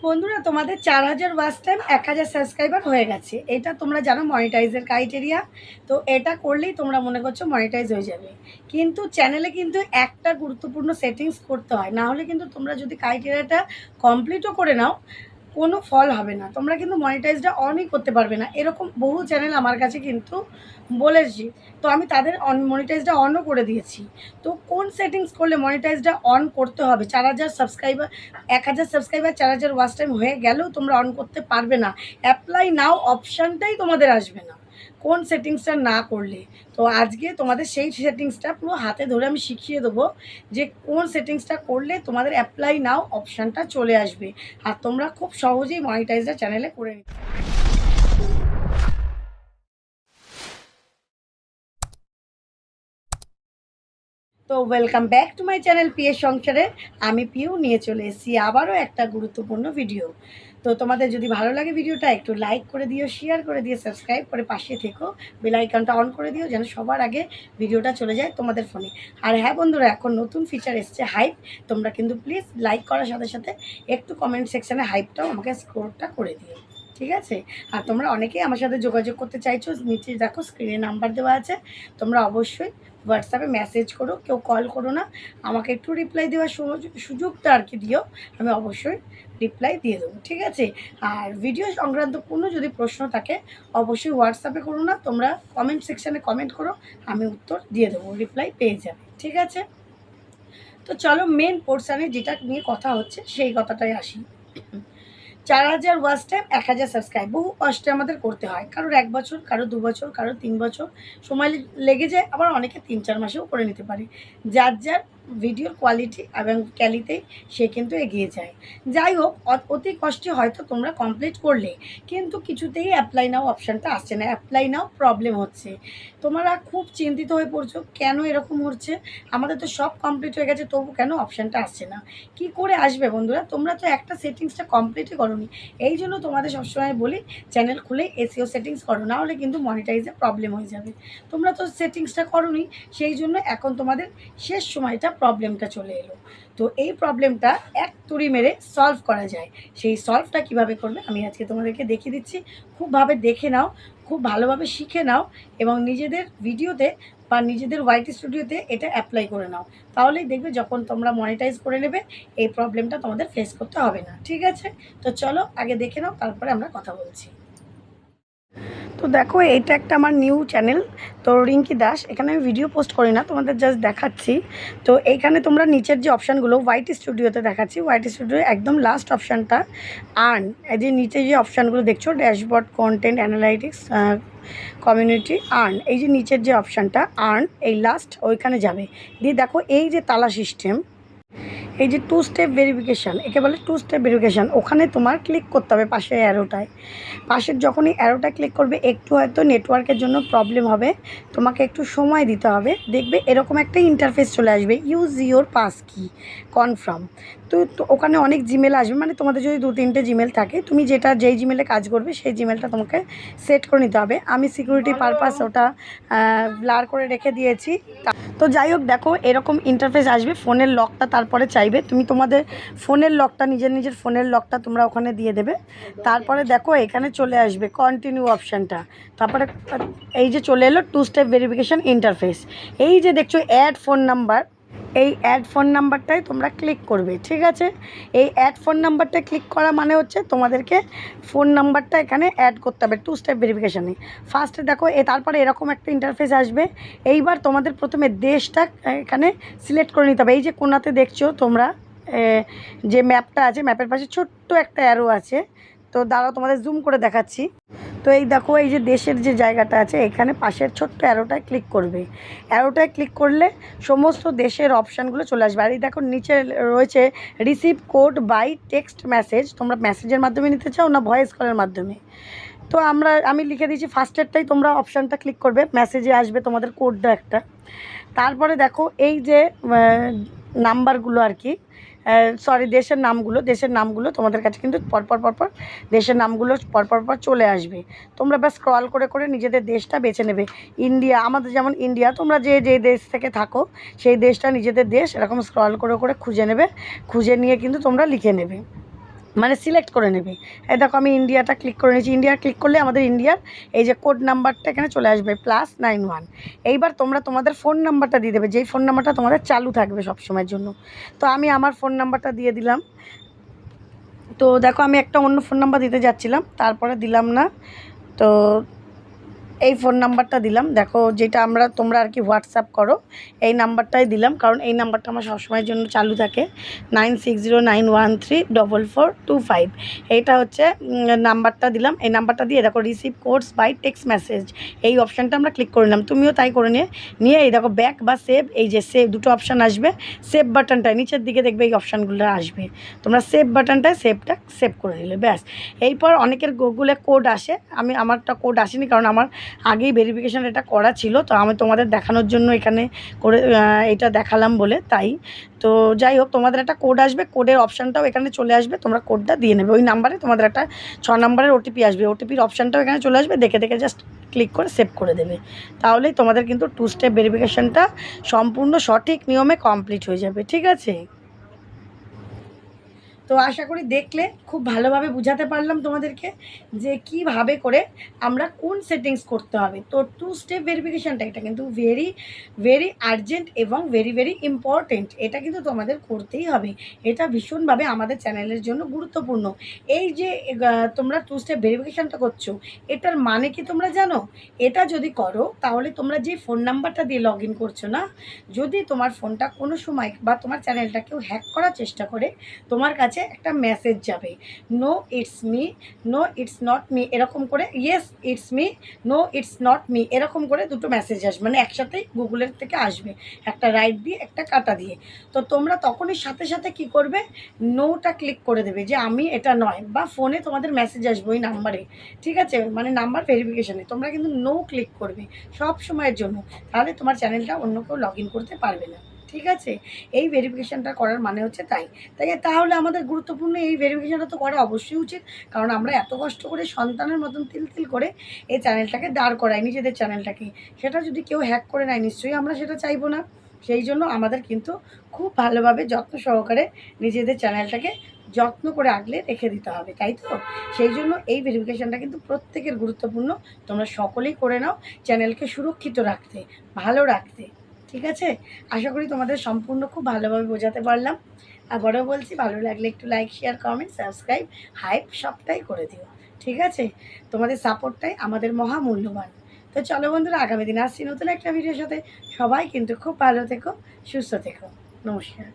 বন্ধুরা, তোমাদের 4000 watch time 1000 subscriber হয়ে গেছে। এটা তোমরা জানো মনিটাইজের ক্রাইটেরিয়া। তো এটা করলেই তোমরা মনে করছো মনিটাইজ হয়ে যাবে, কিন্তু চ্যানেলে কিন্তু একটা গুরুত্বপূর্ণ সেটিংস করতে হয়, না হলে কিন্তু তোমরা যদি ক্রাইটেরিয়াটা কমপ্লিটও করে নাও কোনো ফল হবে না, তোমরা কিন্তু মনিটাইজটা অনই করতে পারবে না। এরকম বহু চ্যানেল আমার কাছে কিন্তু বলেছি, তো আমি তাদের মনিটাইজটা অনও করে দিয়েছি। তো কোন সেটিংস করলে মনিটাইজটা অন করতে হবে? 4000 সাবস্ক্রাইবার, 1000 সাবস্ক্রাইবার, 4000 ওয়াচ টাইম হয়ে গেলেও তোমরা অন করতে পারবে না। অ্যাপ্লাই নাও অপশানটাই তোমাদের আসবে না কোন সেটিংসটা না করলে। তো আজকে তোমাদের সেই সেটিংসটা পুরো হাতে ধরে আমি শিখিয়ে দেবো যে কোন সেটিংসটা করলে তোমাদের অ্যাপ্লাই নাও অপশানটা চলে আসবে, আর তোমরা খুব সহজেই মনিটাইজটা চ্যানেলে করে নিতে। তো welcome back to my channel PS সংসারে। আমি পিউ নিয়ে চলে এসেছি আবারও একটা গুরুত্বপূর্ণ ভিডিও। তো তোমাদের যদি ভালো লাগে ভিডিওটা একটু লাইক করে দিও, শেয়ার করে দিও, সাবস্ক্রাইব করে পাশে থেকো, বেল আইকনটা অন করে দিও যেন সবার আগে ভিডিওটা চলে যায় তোমাদের ফোনে। আর হ্যাঁ বন্ধুরা, এখন নতুন ফিচার এসছে হাইপ। তোমরা কিন্তু প্লিজ লাইক করার সাথে সাথে একটু কমেন্ট সেকশানে হাইপটাও আমাকে স্কোরটা করে দিও, ঠিক আছে? আর তোমরা অনেকেই আমার সাথে যোগাযোগ করতে চাইছো, নিচে দেখো স্ক্রিনে নাম্বার দেওয়া আছে, তোমরা অবশ্যই হোয়াটসঅ্যাপে মেসেজ করো, কেউ কল করো না। আমাকে একটু রিপ্লাই দেওয়ার সুযোগটা আর কি দিও, আমি অবশ্যই রিপ্লাই দিয়ে দেবো, ঠিক আছে? আর ভিডিও সংক্রান্ত কোনো যদি প্রশ্ন থাকে অবশ্যই হোয়াটসঅ্যাপে করো না, তোমরা কমেন্ট সেকশানে কমেন্ট করো, আমি উত্তর দিয়ে দেবো, রিপ্লাই পেয়ে যাবে, ঠিক আছে? তো চলো মেন পোর্শানে যেটা নিয়ে কথা হচ্ছে সেই কথাটাই আসি। 4000 ওয়াচ টাইম, 1000 সাবস্ক্রাইব বহু কষ্টে আমাদের করতে হয়। কারোর 1 বছর, কারো 2 বছর, কারো 3 বছর সময় লেগে যায়, আবার অনেকে 3-4 মাসেও করে নিতে পারে। যার যার ভিডিওর কোয়ালিটি এবং ক্যালিতেই সে কিন্তু এগিয়ে যায়। যাই হোক, অতি কষ্টে হয়তো তোমরা কমপ্লিট করলে, কিন্তু কিছুতেই অ্যাপ্লাই নাও অপশানটা আসছে না, অ্যাপ্লাই নাও প্রবলেম হচ্ছে। তোমরা খুব চিন্তিত হয়ে পড়ছো, কেন এরকম হচ্ছে? আমাদের তো সব কমপ্লিট হয়ে গেছে, তবু কেন অপশানটা আসছে না? কি করে আসবে বন্ধুরা? তোমরা তো একটা সেটিংসটা কমপ্লিটই করোনি। এই জন্য তোমাদের সবসময় বলি চ্যানেল খুলে এসইও সেটিংস করো, না হলে কিন্তু মনিটাইজে প্রবলেম হয়ে যাবে। তোমরা তো সেটিংসটা করোনি, সেই জন্য এখন তোমাদের শেষ সময়টা প্রবলেমটা চলে এলো। তো এই প্রবলেমটা এক তুড়ি মেরে সলভ করা যায়। সেই সলভটা কিভাবে করবে আমি আজকে তোমাদেরকে দেখিয়ে দিচ্ছি। খুবভাবে দেখে নাও, খুব ভালোভাবে শিখে নাও, এবং নিজেদের ভিডিওতে বা নিজেদের ওয়াইটি স্টুডিওতে এটা অ্যাপ্লাই করে নাও। তাহলেই দেখবে যখন তোমরা মনিটাইজ করে নেবে এই প্রবলেমটা তোমাদের ফেস করতে হবে না, ঠিক আছে? তো চলো আগে দেখে নাও, তারপরে আমরা কথা বলছি। তো দেখো, এইটা একটা আমার নিউ চ্যানেল, তো রিঙ্কি দাস। এখানে আমি ভিডিও পোস্ট করি না, তোমাদের জাস্ট দেখাচ্ছি। তো এইখানে তোমরা নিচের যে অপশানগুলো ওয়াইটি স্টুডিওতে দেখাচ্ছি, ওয়াইটি স্টুডিও একদম লাস্ট অপশানটা আর্ন, এই যে নিচে যে অপশানগুলো দেখছো dashboard, content analytics, community, earn, এই যে নিচের যে অপশানটা আর্ন, এই লাস্ট ওইখানে যাবে। দিয়ে দেখো এই যে তালা সিস্টেম, এই যে 2 স্টেপ ভেরিফিকেশান, একে বলে 2 স্টেপ ভেরিফিকেশান, ওখানে তোমার ক্লিক করতে হবে পাশের অ্যারোটায়। পাশের যখনই অ্যারোটা ক্লিক করবে একটু হয়তো নেটওয়ার্কের জন্য প্রবলেম হবে, তোমাকে একটু সময় দিতে হবে। দেখবে এরকম একটা ইন্টারফেস চলে আসবে, ইউজ ইওর পাস কি কনফার্ম। তো ওখানে অনেক জিমেল আসবে, মানে তোমাদের যদি 2-3টে জিমেল থাকে, তুমি যেই জিমেলে কাজ করবে সেই জিমেলটা তোমাকে সেট করে নিতে হবে। আমি সিকিউরিটি পারপাস ওটা ব্লার করে রেখে দিয়েছি। তো যাই হোক, দেখো এরকম ইন্টারফেস আসবে, ফোনের লকটা তারপরে চাইবে, তুমি তোমাদের ফোনের লকটা, নিজের ফোনের লকটা তোমরা ওখানে দিয়ে দেবে। তারপরে দেখো এখানে চলে আসবে কন্টিনিউ অপশানটা, তারপরে এই যে চলে এলো 2 স্টেপ ভেরিফিকেশান ইন্টারফেস। এই যে দেখছো অ্যাড ফোন নাম্বার, এই অ্যাড ফোন নাম্বারটায় তোমরা ক্লিক করবে, ঠিক আছে? এই অ্যাড ফোন নাম্বারটায় ক্লিক করা মানে হচ্ছে তোমাদেরকে ফোন নাম্বারটা এখানে অ্যাড করতে হবে 2 স্টেপ ভেরিফিকেশানে। ফার্স্টে দেখো তারপরে এরকম একটা ইন্টারফেস আসবে। এইবার তোমাদের প্রথমে দেশটা এখানে সিলেক্ট করে নিতে হবে। এই যে কোণাতে দেখছো তোমরা যে ম্যাপটা আছে, ম্যাপের পাশে ছোট্ট একটা অ্যারো আছে, তো দাঁড়াও তোমাদের জুম করে দেখাচ্ছি। তো এই দেখো এই যে দেশের যে জায়গাটা আছে, এখানে পাশের ছোট্ট অ্যারোটায় ক্লিক করবে। অ্যারোটায় ক্লিক করলে সমস্ত দেশের অপশানগুলো চলে আসবে। আর এই দেখো নিচে রয়েছে receive code by text message, তোমরা মেসেজের মাধ্যমে নিতে চাও না ভয়েস কলের মাধ্যমে। তো আমি লিখে দিয়েছি ফার্স্টেরটাই তোমরা অপশানটা ক্লিক করবে, মেসেজে আসবে তোমাদের কোডটা একটা। তারপরে দেখো এই যে নাম্বারগুলো আর কি, সরি দেশের নামগুলো তোমাদের কাছে কিন্তু পরপর দেশের নামগুলো পরপর চলে আসবে। তোমরা ব্যাস স্ক্রল করে নিজেদের দেশটা বেছে নেবে। ইন্ডিয়া, আমাদের যেমন ইন্ডিয়া, তোমরা যে দেশ থেকে থাকো সেই দেশটা নিজেদের দেশ, এরকম স্ক্রল করে খুঁজে নেবে, খুঁজে নিয়ে কিন্তু তোমরা লিখে নেবে। মানে সিলেক্ট করে নেবে। এই দেখো আমি ইন্ডিয়াটা ক্লিক করে নিয়েছি। ইন্ডিয়া ক্লিক করলে আমাদের ইন্ডিয়ার এই যে কোড নাম্বারটা এখানে চলে আসবে +91। এইবার তোমরা তোমাদের ফোন নাম্বারটা দিয়ে দেবে, যেই ফোন নাম্বারটা তোমাদের চালু থাকবে সবসময়ের জন্য। তো আমি আমার ফোন নাম্বারটা দিয়ে দিলাম। তো দেখো আমি একটা অন্য ফোন নাম্বার দিতে যাচ্ছিলাম, তারপরে দিলাম না। তো এই ফোন নাম্বারটা দিলাম, দেখো যেটা তোমরা আর কি হোয়াটসঅ্যাপ করো এই নাম্বারটাই দিলাম, কারণ এই নাম্বারটা আমার সবসময়ের জন্য চালু থাকে। 9609134425 এইটা হচ্ছে নাম্বারটা দিলাম। এই নাম্বারটা দিয়ে দেখো receive codes by text message এই অপশানটা আমরা ক্লিক করে নিলাম। তুমিও তাই করে নিয়ে এই দেখো ব্যাক বা সেভ, এই যে সেভ দুটো অপশান আসবে। সেভ বাটনটায় নিচের দিকে দেখবে এই অপশানগুলো আসবে, তোমরা সেভ বাটনটায় সেভ করে নিলে ব্যাস। এরপর অনেকের গুগলে কোড আসে, আমারটা কোড আসেনি, কারণ আমার আগেই ভেরিফিকেশান এটা করা ছিল। তো আমি তোমাদের দেখানোর জন্য এখানে করে এটা দেখালাম বলে তাই। তো যাই হোক, তোমাদের একটা কোড আসবে, কোডের অপশানটাও এখানে চলে আসবে, তোমরা কোডটা দিয়ে নেবে। ওই নাম্বারে তোমাদের একটা 6 নম্বরের ওটিপি আসবে, ওটিপির অপশানটাও এখানে চলে আসবে, দেখে জাস্ট ক্লিক করে সেভ করে দেবে। তাহলেই তোমাদের কিন্তু 2 স্টেপ ভেরিফিকেশানটা সম্পূর্ণ সঠিক নিয়মে কমপ্লিট হয়ে যাবে। ঠিক আছে? তো আশা করি দেখলে খুব ভালোভাবে বুঝাতে পারলাম তোমাদেরকে যে কীভাবে করে আমরা কোন সেটিংস করতে হবে। তো 2 স্টেপ ভেরিফিকেশানটা এটা কিন্তু ভেরি ভেরি আর্জেন্ট এবং ভেরি ভেরি ইম্পর্টেন্ট। এটা কিন্তু তোমাদের করতেই হবে, এটা ভীষণভাবে আমাদের চ্যানেলের জন্য গুরুত্বপূর্ণ। এই যে তোমরা 2 স্টেপ ভেরিফিকেশানটা করছো, এটার মানে কি তোমরা জানো? এটা যদি করো তাহলে তোমরা যে ফোন নাম্বারটা দিয়ে লগ ইন করছো না, যদি তোমার ফোনটা কোনো সময় বা তোমার চ্যানেলটা কেউ হ্যাক করার চেষ্টা করে, তোমার কাছে একটা মেসেজ যাবে, no it's me, no it's not me, এরকম করে, yes it's me, no it's not me, এরকম করে দুটো মেসেজ আসবে, মানে একসাথেই গুগলের থেকে আসবে, একটা রাইট দিয়ে একটা কাটা দিয়ে। তো তোমরা তখনই সাথে সাথে কি করবে, নোটা ক্লিক করে দেবে যে আমি এটা নয়, বা ফোনে তোমাদের মেসেজ আসবে ওই নাম্বারে। ঠিক আছে? মানে নাম্বার ভেরিফিকেশানে তোমরা কিন্তু নো ক্লিক করবে সব সময়ের জন্য, তাহলে তোমার চ্যানেলটা অন্য কেউ লগ ইন করতে পারবে না। ঠিক আছে? এই ভেরিফিকেশানটা করার মানে হচ্ছে তাহলে আমাদের গুরুত্বপূর্ণ এই ভেরিফিকেশানটা তো করা অবশ্যই উচিত, কারণ আমরা এত কষ্ট করে সন্তানের মতন তিল করে এই চ্যানেলটাকে দাঁড় করাই, নিজেদের চ্যানেলটাকে। সেটা যদি কেউ হ্যাক করে নেয়, নিশ্চয়ই আমরা সেটা চাইবো না। সেই জন্য আমাদের কিন্তু খুব ভালোভাবে যত্ন সহকারে নিজেদের চ্যানেলটাকে যত্ন করে আগলে রেখে দিতে হবে, তাই তো? সেই জন্য এই ভেরিফিকেশানটা কিন্তু প্রত্যেকের গুরুত্বপূর্ণ। তোমরা সকলেই করে নাও চ্যানেলকে সুরক্ষিত রাখতে, ভালো রাখতে। ঠিক আছে? আশা করি তোমাদের সম্পূর্ণ খুব ভালোভাবে বোঝাতে পারলাম। আবারও বলছি, ভালো লাগলে একটু like, share, comment, subscribe, hype সবটাই করে দিও। ঠিক আছে? তোমাদের সাপোর্টটাই আমাদের মহামূল্যবান। তো চলো বন্ধুরা, আগামী দিনে আসছি নতুন একটা ভিডিওর সাথে। সবাই কিন্তু খুব ভালো থেকো, সুস্থ থেকো। নমস্কার।